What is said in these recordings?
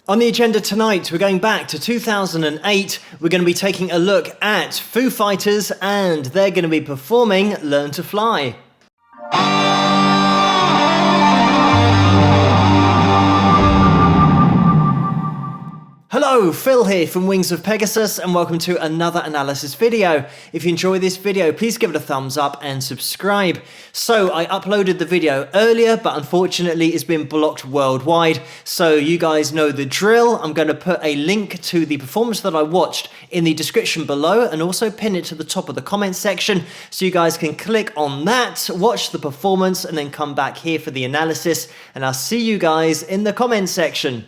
On the agenda tonight, we're going back to 2008. We're going to be taking a look at Foo Fighters, and they're going to be performing Learn to Fly. Hello, Phil here from Wings of Pegasus, and welcome to another analysis video. If you enjoy this video, please give it a thumbs up and subscribe. So I uploaded the video earlier, but unfortunately it's been blocked worldwide. So you guys know the drill. I'm going to put a link to the performance that I watched in the description below and also pin it to the top of the comment section so you guys can click on that, watch the performance, and then come back here for the analysis. And I'll see you guys in the comment section.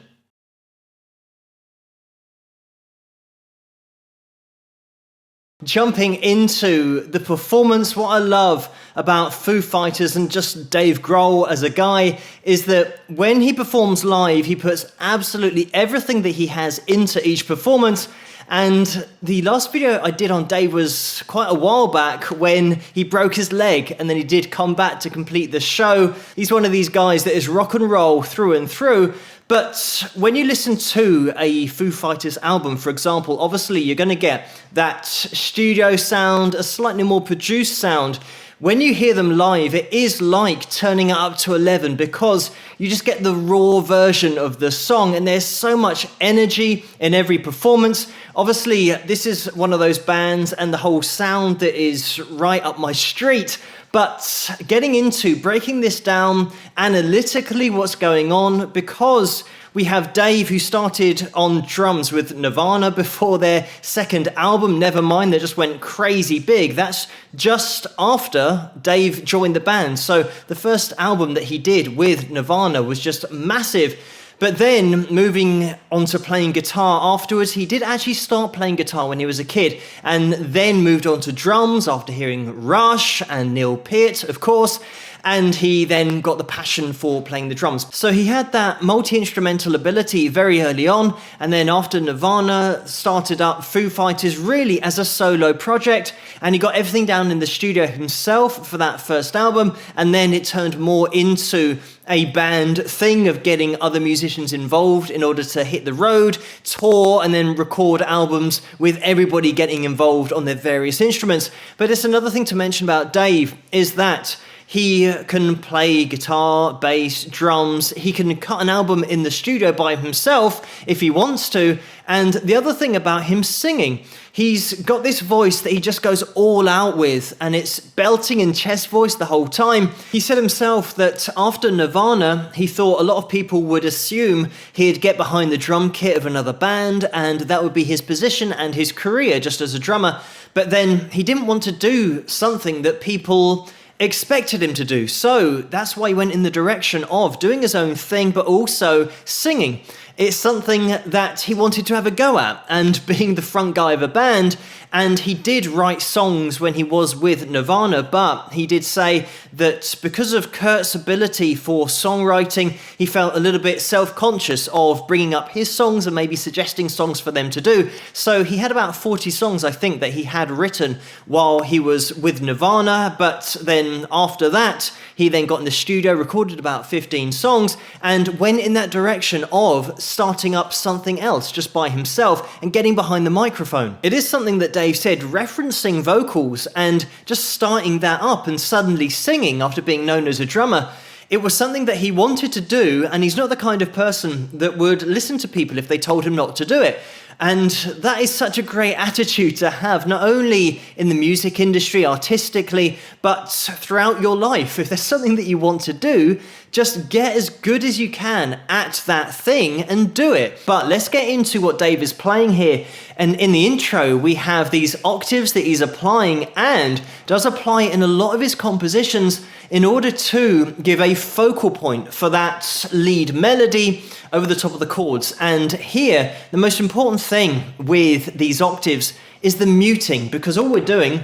Jumping into the performance, what I love about Foo Fighters and just Dave Grohl as a guy is that when he performs live, he puts absolutely everything that he has into each performance. And the last video I did on Dave was quite a while back when he broke his leg and then he did come back to complete the show. He's one of these guys that is rock and roll through and through. But when you listen to a Foo Fighters album, for example, obviously you're going to get that studio sound, a slightly more produced sound. When you hear them live, it is like turning it up to 11 because you just get the raw version of the song and there's so much energy in every performance. Obviously, this is one of those bands and the whole sound that is right up my street. But getting into breaking this down analytically, what's going on, because we have Dave, who started on drums with Nirvana before their second album, Nevermind, that just went crazy big. That's just after Dave joined the band. So the first album that he did with Nirvana was just massive. But then moving on to playing guitar afterwards, he did actually start playing guitar when he was a kid and then moved on to drums after hearing Rush and Neil Peart, of course. And he then got the passion for playing the drums. So he had that multi-instrumental ability very early on. And then after Nirvana, started up Foo Fighters really as a solo project. And he got everything down in the studio himself for that first album. And then it turned more into a band thing of getting other musicians involved in order to hit the road, tour, and then record albums with everybody getting involved on their various instruments. But it's another thing to mention about Dave is that he can play guitar, bass, drums. He can cut an album in the studio by himself if he wants to. And the other thing about him singing, he's got this voice that he just goes all out with, and it's belting and chest voice the whole time. He said himself that after Nirvana, he thought a lot of people would assume he'd get behind the drum kit of another band, and that would be his position and his career just as a drummer. But then he didn't want to do something that people expected him to do. So that's why he went in the direction of doing his own thing, but also singing. It's something that he wanted to have a go at, and being the front guy of a band, and he did write songs when he was with Nirvana, but he did say that because of Kurt's ability for songwriting, he felt a little bit self-conscious of bringing up his songs and maybe suggesting songs for them to do. So he had about 40 songs, I think, that he had written while he was with Nirvana, but then after that, he then got in the studio, recorded about 15 songs, and went in that direction of starting up something else just by himself and getting behind the microphone. It is something that Dave said, referencing vocals and just starting that up and suddenly singing after being known as a drummer. It was something that he wanted to do, and he's not the kind of person that would listen to people if they told him not to do it. And that is such a great attitude to have, not only in the music industry, artistically, but throughout your life. If there's something that you want to do, just get as good as you can at that thing and do it. But let's get into what Dave is playing here. And in the intro, we have these octaves that he's applying and does apply in a lot of his compositions in order to give a focal point for that lead melody over the top of the chords. And here, the most important thing with these octaves is the muting, because all we're doing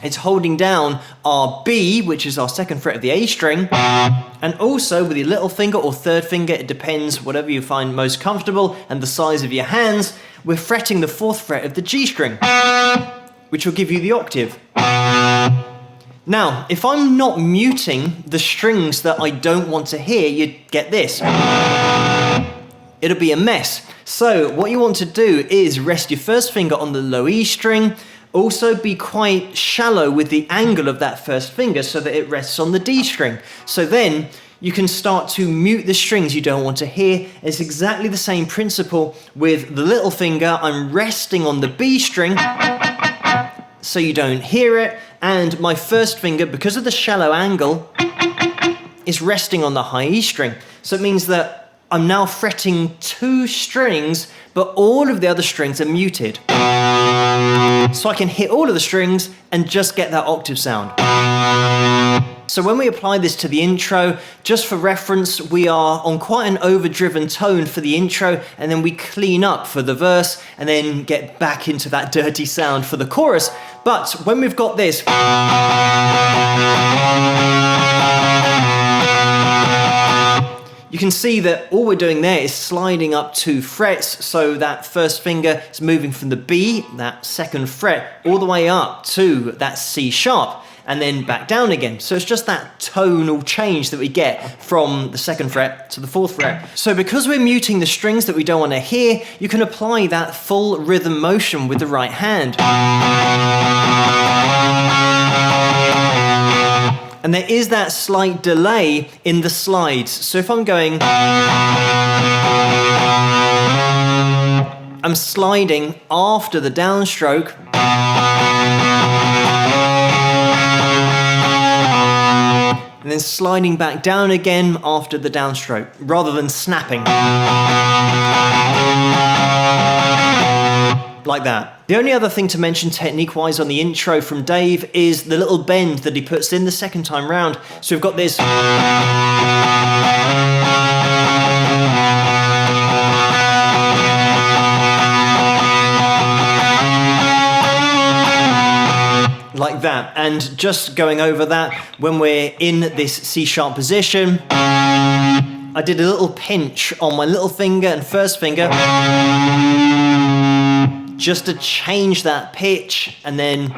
is holding down our B, which is our second fret of the A string, and also with your little finger or third finger, it depends, whatever you find most comfortable and the size of your hands, we're fretting the fourth fret of the G string, which will give you the octave. Now, if I'm not muting the strings that I don't want to hear, you'd get this. it'll be a mess. So what you want to do is rest your first finger on the low E string. Also be quite shallow with the angle of that first finger so that it rests on the D string. So then you can start to mute the strings you don't want to hear. It's exactly the same principle with the little finger. I'm resting on the B string so you don't hear it. And my first finger, because of the shallow angle, is resting on the high E string. So it means that I'm now fretting 2 strings, but all of the other strings are muted. So I can hit all of the strings and just get that octave sound. So when we apply this to the intro, just for reference, we are on quite an overdriven tone for the intro, and then we clean up for the verse, and then get back into that dirty sound for the chorus. But when we've got this, you can see that all we're doing there is sliding up 2 frets, so that first finger is moving from the B, that second fret, all the way up to that C sharp, and then back down again. So it's just that tonal change that we get from the 2nd fret to the 4th fret. So because we're muting the strings that we don't want to hear, you can apply that full rhythm motion with the right hand. And there is that slight delay in the slides. So if I'm going, I'm sliding after the downstroke. And then sliding back down again after the downstroke, rather than snapping. Like that. The only other thing to mention technique-wise on the intro from Dave is the little bend that he puts in the second time round. So we've got this. Like that, and just going over that, when we're in this C sharp position, I did a little pinch on my little finger and first finger, just to change that pitch, and then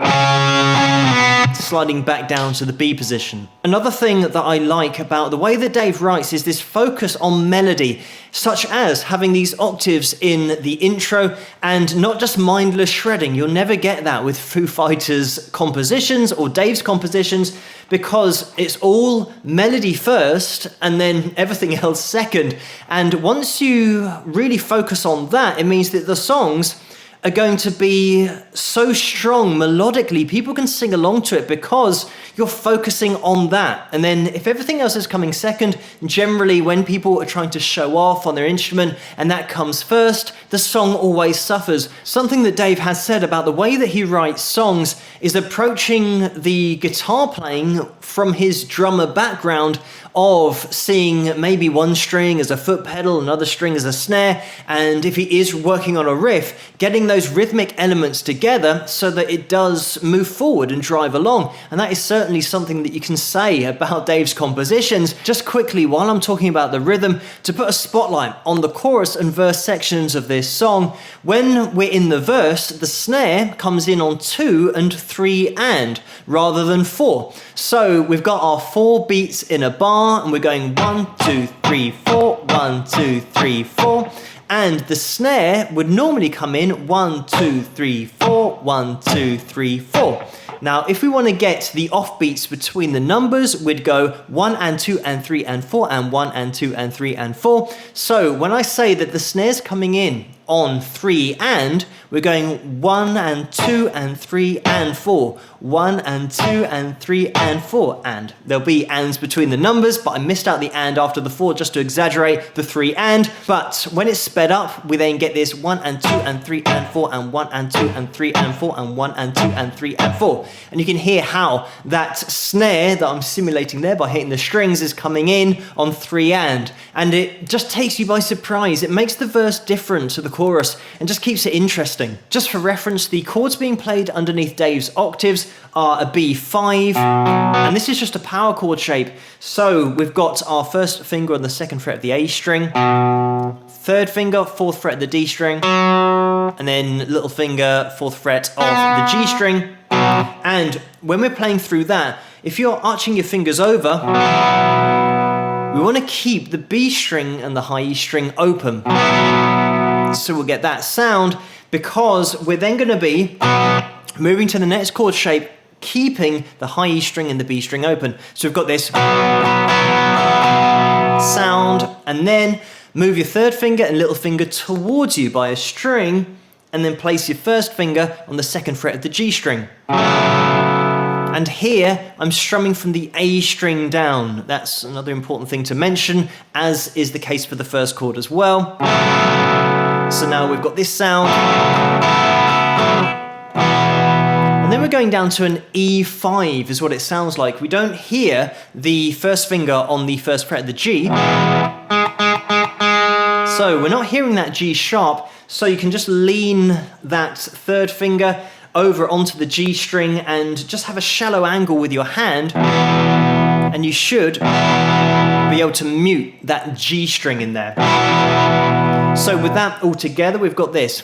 sliding back down to the B position. Another thing that I like about the way that Dave writes is this focus on melody, such as having these octaves in the intro and not just mindless shredding. You'll never get that with Foo Fighters compositions or Dave's compositions, because it's all melody first and then everything else second. And once you really focus on that, it means that the songs are going to be so strong melodically, people can sing along to it because you're focusing on that. And then if everything else is coming second, generally when people are trying to show off on their instrument and that comes first, the song always suffers. Something that Dave has said about the way that he writes songs is approaching the guitar playing from his drummer background of seeing maybe one string as a foot pedal, another string as a snare, and if he is working on a riff, getting those rhythmic elements together so that it does move forward and drive along. And that is certainly something that you can say about Dave's compositions. Just quickly, while I'm talking about the rhythm, to put a spotlight on the chorus and verse sections of this song, when we're in the verse, the snare comes in on 2 and 3 and, rather than 4. So we've got our 4 beats in a bar, and we're going 1, 2, 3, 4, 1, 2, 3, 4. And the snare would normally come in 1, 2, 3, 4, 1, 2, 3, 4. Now, if we want to get the offbeats between the numbers, we'd go 1 and 2 and 3 and 4 and 1 and 2 and 3 and 4. So when I say that the snare's coming in on 3 and, we're going 1 and 2 and 3 and 4. 1 and 2 and 3 and 4 and. There'll be ands between the numbers, but I missed out the and after the 4 just to exaggerate the 3 and. But when it's sped up, we then get this 1 and 2 and 3 and 4 and 1 and 2 and 3 and 4 and 1 and 2 and 3 and 4. And you can hear how that snare that I'm simulating there by hitting the strings is coming in on 3 and. And it just takes you by surprise. It makes the verse different to the chorus and just keeps it interesting. Just for reference, the chords being played underneath Dave's octaves are a B5, and this is just a power chord shape. So we've got our first finger on the 2nd fret of the A string, 3rd finger, 4th fret of the D string, and then little finger, 4th fret of the G string. And when we're playing through that, if you're arching your fingers over, we want to keep the B string and the high E string open. So we'll get that sound because we're then going to be moving to the next chord shape, keeping the high E string and the B string open. So we've got this sound, and then move your third finger and little finger towards you by a string, and then place your first finger on the second fret of the G string. And here, I'm strumming from the A string down. That's another important thing to mention, as is the case for the first chord as well. So now we've got this sound. And then we're going down to an E5 is what it sounds like. We don't hear the first finger on the first fret of the G. So we're not hearing that G sharp, so you can just lean that third finger over onto the G string and just have a shallow angle with your hand, and you should be able to mute that G string in there. So with that all together, we've got this.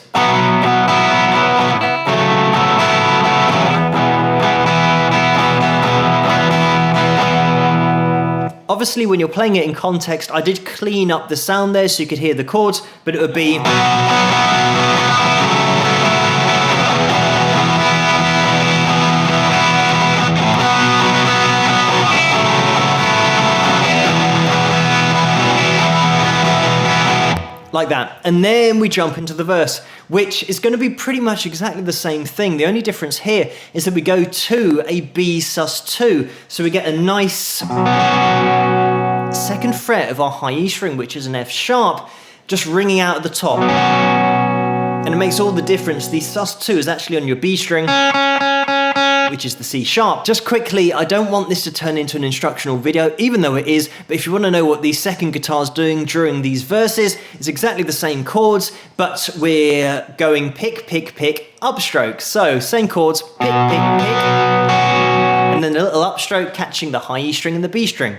Obviously, when you're playing it in context, I did clean up the sound there so you could hear the chords, but it would be... like that. And then we jump into the verse, which is going to be pretty much exactly the same thing. The only difference here is that we go to a B sus2. So we get a nice second fret of our high E string, which is an F sharp, just ringing out at the top. And it makes all the difference. The sus2 is actually on your B string, which is the C sharp. Just quickly, I don't want this to turn into an instructional video, even though it is, but if you want to know what the second guitar's doing during these verses, it's exactly the same chords, but we're going pick, pick, pick, upstroke. So, same chords, pick, pick, pick, and then a little upstroke catching the high E string and the B string.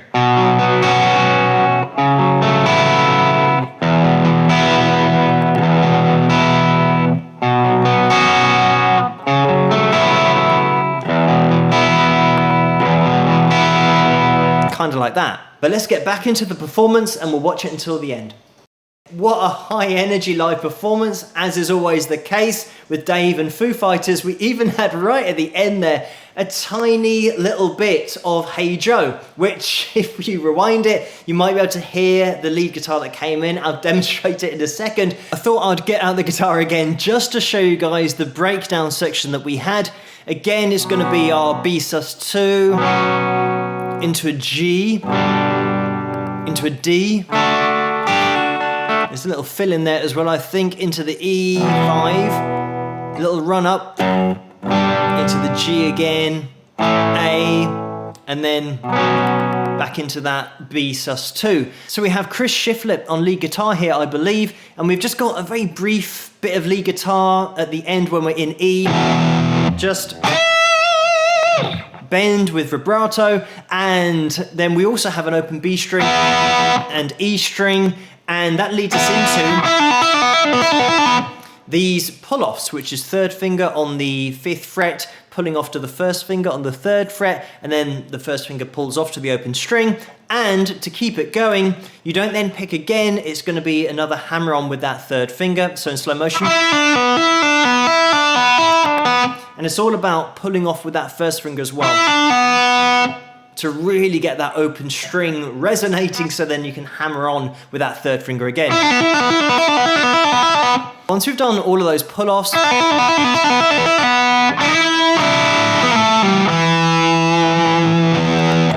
Kind of like that. But let's get back into the performance and we'll watch it until the end. What a high energy live performance, as is always the case with Dave and Foo Fighters. We even had right at the end there a tiny little bit of Hey Joe, which if you rewind it, you might be able to hear the lead guitar that came in. I'll demonstrate it in a second. I thought I'd get out the guitar again just to show you guys the breakdown section that we had. Again, it's going to be our B sus2, into a G, into a D. There's a little fill in there as well, I think, into the E5. A little run up, into the G again, A, and then back into that B sus2. So we have Chris Shiflett on lead guitar here, I believe, and we've just got a very brief bit of lead guitar at the end when we're in E. Just bend with vibrato, and then we also have an open B string and E string, and that leads us into these pull-offs, which is third finger on the 5th fret, pulling off to the first finger on the 3rd fret, and then the first finger pulls off to the open string. And to keep it going, you don't then pick again, it's going to be another hammer on with that 3rd finger, so in slow motion. And it's all about pulling off with that first finger as well, to really get that open string resonating, so then you can hammer on with that 3rd finger again. Once we've done all of those pull-offs,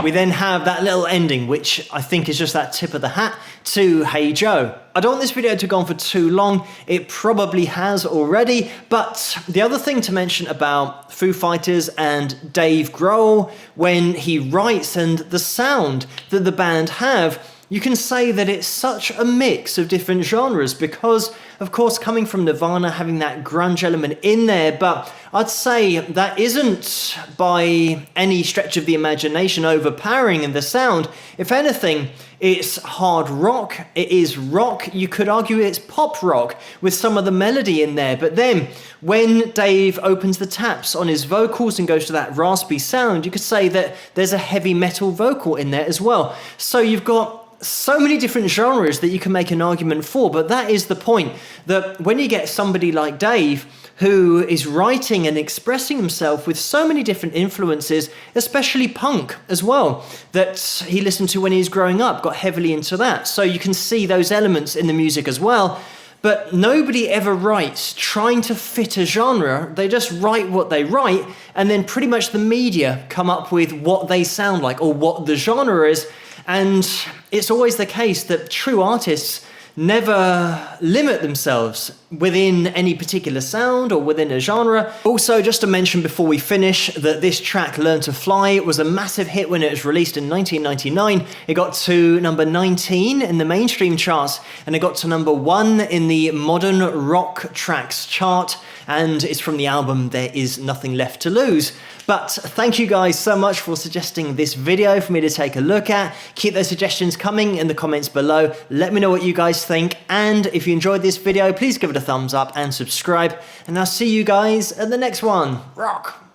we then have that little ending, which I think is just that tip of the hat to Hey Joe. I don't want this video to go on for too long. It probably has already, but the other thing to mention about Foo Fighters and Dave Grohl, when he writes and the sound that the band have, you can say that it's such a mix of different genres because, of course, coming from Nirvana, having that grunge element in there, but I'd say that isn't by any stretch of the imagination overpowering in the sound. If anything, it's hard rock, it is rock, you could argue it's pop rock with some of the melody in there, but then when Dave opens the taps on his vocals and goes to that raspy sound, you could say that there's a heavy metal vocal in there as well. So you've got so many different genres that you can make an argument for, but that is the point, that when you get somebody like Dave who is writing and expressing himself with so many different influences, especially punk as well, that he listened to when he was growing up, got heavily into that. So you can see those elements in the music as well. But nobody ever writes trying to fit a genre. They just write what they write, and then pretty much the media come up with what they sound like or what the genre is. And it's always the case that true artists never limit themselves within any particular sound or within a genre. Also, just to mention before we finish that this track, Learn to Fly, was a massive hit when it was released in 1999. It got to number 19 in the mainstream charts, and it got to number 1 in the modern rock tracks chart, and it's from the album There Is Nothing Left to Lose. But thank you guys so much for suggesting this video for me to take a look at. Keep those suggestions coming in the comments below. Let me know what you guys think, and if you enjoyed this video, please give it a thumbs up and subscribe, and I'll see you guys at the next one. Rock!